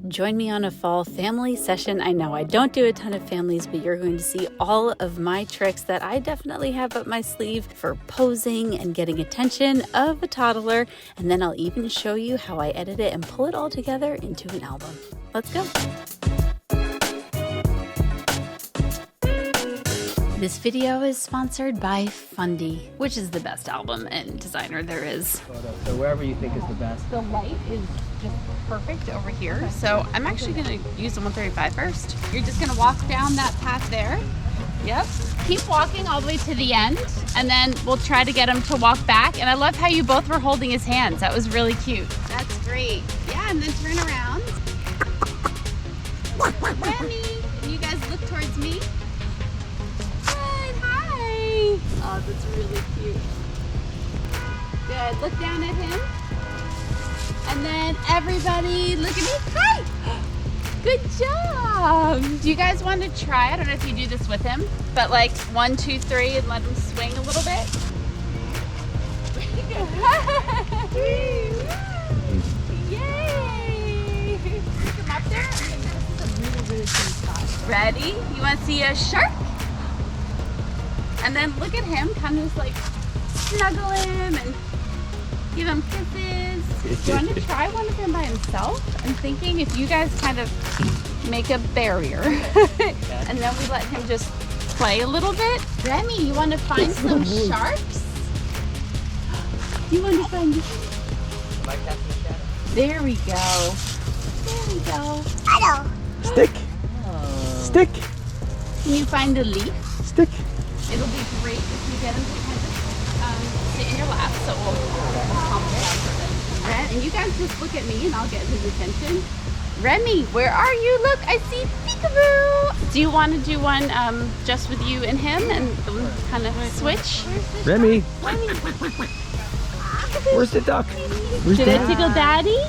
Join me on a fall family session. I know I don't do a ton of families, but you're going to see all of my tricks that I definitely have up my sleeve for posing and getting attention of a toddler. And then I'll even show you how I edit it and pull it all together into an album. Let's go. This video is sponsored by Fundy, which is the best album and designer there is. So wherever you think is the best. The light is just perfect over here. So I'm actually going to use the 135 first. You're just going to walk down that path there. Yep. Keep walking all the way to the end, and then we'll try to get him to walk back. And I love how you both were holding his hands. That was really cute. That's great. Yeah, and then turn around. Remy, can you guys look towards me? Oh, that's really cute. Good. Look down at him. And then everybody, look at me. Hi! Good job. Do you guys want to try? I don't know if you do this with him, but like 1, 2, 3, and let him swing a little bit. Yay! Pick him up there. This is a really, really cool spot. Ready? You want to see a shark? And then look at him, kind of just like snuggle him and give him kisses. Do you want to try one of them by himself? I'm thinking if you guys kind of make a barrier and then we let him just play a little bit. Remy, you want to find some sharks? You want to find There we go. There we go. Stick. Stick. Can you find a leaf? Stick. It'll be great if you get him to kind of sit in your lap, so we'll calm it down for this. And you guys just look at me and I'll get his attention. Remy, where are you? Look, I see peekaboo. Do you want to do one just with you and him and kind of switch? Remy. Where's the duck? Did I tickle Daddy?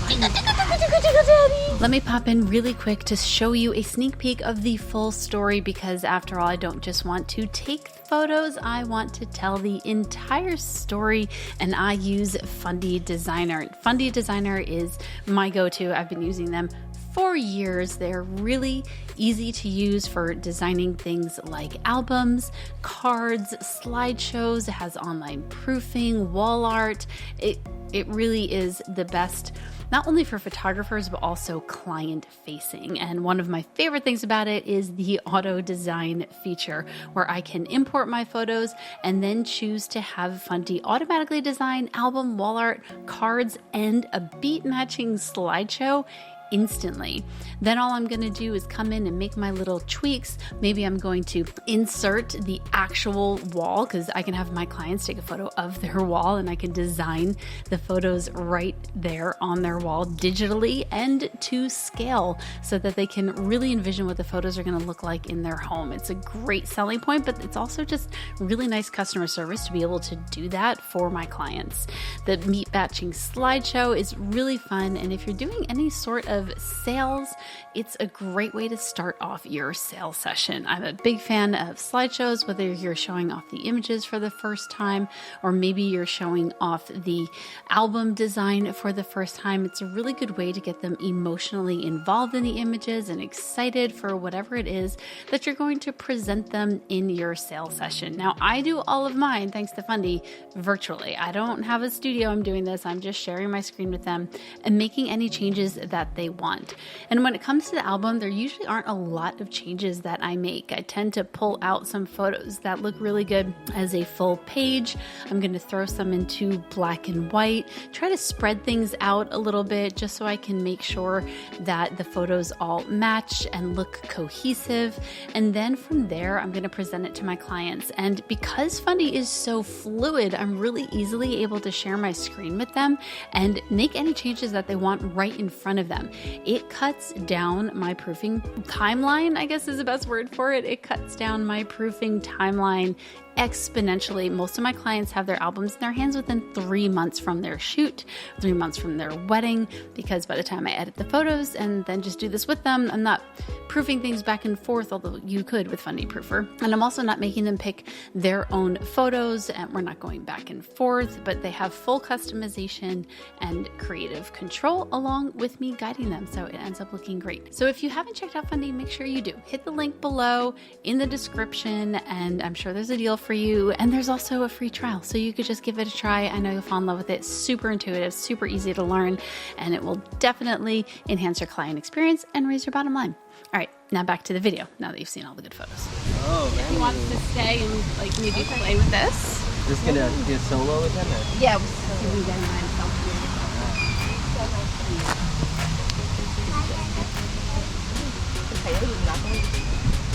Tickle Daddy. Let me pop in really quick to show you a sneak peek of the full story, because after all, I don't just want to take photos, I want to tell the entire story, and I use Fundy Designer. Fundy Designer is my go-to. I've been using them for years. They're really easy to use for designing things like albums, cards, slideshows. It has online proofing, wall art. It really is the best, not only for photographers, but also client facing. And one of my favorite things about it is the auto design feature, where I can import my photos and then choose to have Fundy automatically design album, wall art, cards, and a beat matching slideshow instantly. Then all I'm going to do is come in and make my little tweaks. Maybe I'm going to insert the actual wall, because I can have my clients take a photo of their wall and I can design the photos right there on their wall digitally and to scale, so that they can really envision what the photos are going to look like in their home. It's a great selling point, but it's also just really nice customer service to be able to do that for my clients. The meat batching slideshow is really fun, and if you're doing any sort of sales, it's a great way to start off your sales session. I'm a big fan of slideshows, whether you're showing off the images for the first time, or maybe you're showing off the album design for the first time. It's a really good way to get them emotionally involved in the images and excited for whatever it is that you're going to present them in your sales session. Now, I do all of mine, thanks to Fundy, virtually. I don't have a studio I'm doing this. I'm just sharing my screen with them and making any changes that they want. And when it comes to the album, there usually aren't a lot of changes that I make. I tend to pull out some photos that look really good as a full page. I'm going to throw some into black and white, try to spread things out a little bit just so I can make sure that the photos all match and look cohesive. And then from there, I'm going to present it to my clients. And because Fundy is so fluid, I'm really easily able to share my screen with them and make any changes that they want right in front of them. It cuts down my proofing timeline, I guess is the best word for it. It cuts down my proofing timeline exponentially. Most of my clients have their albums in their hands within 3 months from their shoot, 3 months from their wedding, because by the time I edit the photos and then just do this with them, I'm not proofing things back and forth, although you could with Fundy Proofer. And I'm also not making them pick their own photos, and we're not going back and forth, but they have full customization and creative control along with me guiding them. So it ends up looking great. So if you haven't checked out Fundy, make sure you do. Hit the link below in the description, and I'm sure there's a deal for you. And there's also a free trial, so you could just give it a try. I know you'll fall in love with it. Super intuitive, super easy to learn, and it will definitely enhance your client experience and raise your bottom line. All right, now back to the video, now that you've seen all the good photos. Oh, If you want to stay and like maybe play with this. Just gonna do a solo with him? Or? Yeah, we'll see if we can get himself.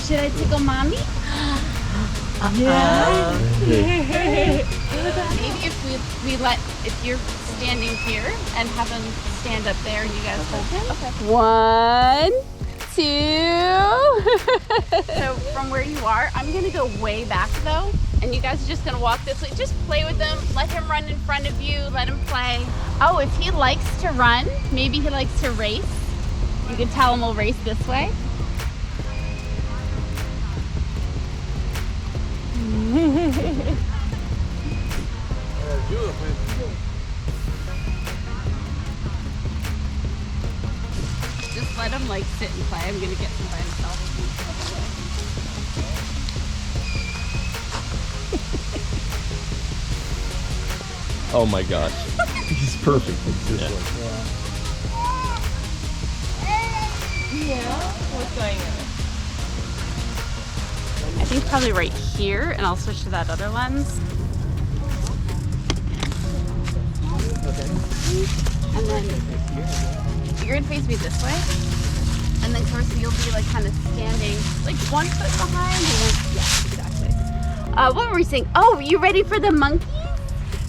Should I tickle mommy? Yeah. Maybe if you're standing here and have him stand up there and you guys hold him. Okay. 1, 2. So from where you are, I'm gonna go way back though, and you guys are just gonna walk this way. Just play with him, let him run in front of you, let him play. Oh, if he likes to run, maybe he likes to race. You can tell him we'll race this way. Just let him like sit and play. I'm gonna get him by himself. Oh my gosh. He's perfect. It's just like, What's going on? I think probably right here, and I'll switch to that other lens. And then you're gonna face me this way, and then Clarissa, you'll be like kind of standing like 1 foot behind. And then, yeah, exactly. What were we saying? Oh, you ready for the monkeys?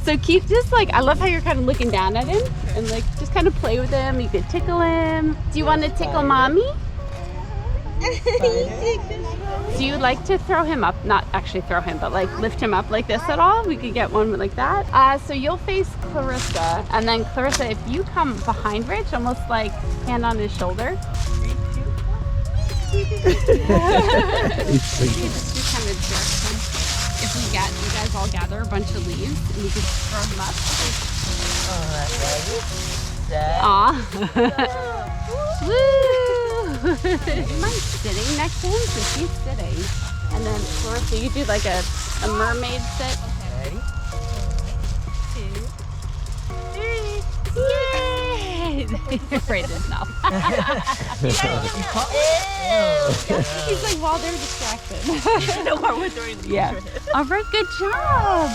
So keep just like, I love how you're kind of looking down at him and like just kind of play with him. You could tickle him. Do you want to tickle mommy? Do you like to throw him up? Not actually throw him, but like lift him up like this at all? We could get one like that. So you'll face Clarissa, and then Clarissa, if you come behind Rich, almost like hand on his shoulder. You kind of jerk him. If you guys all gather a bunch of leaves and you just throw them up. Aw. Woo! You mind sitting next to him? Because he's sitting. And then Clarissa, you do like a mermaid sit. Ready? 2, 3. Yay! He's afraid of his mouth. He's like, while they're distracted. No more with throwing the Yeah. All right, good job.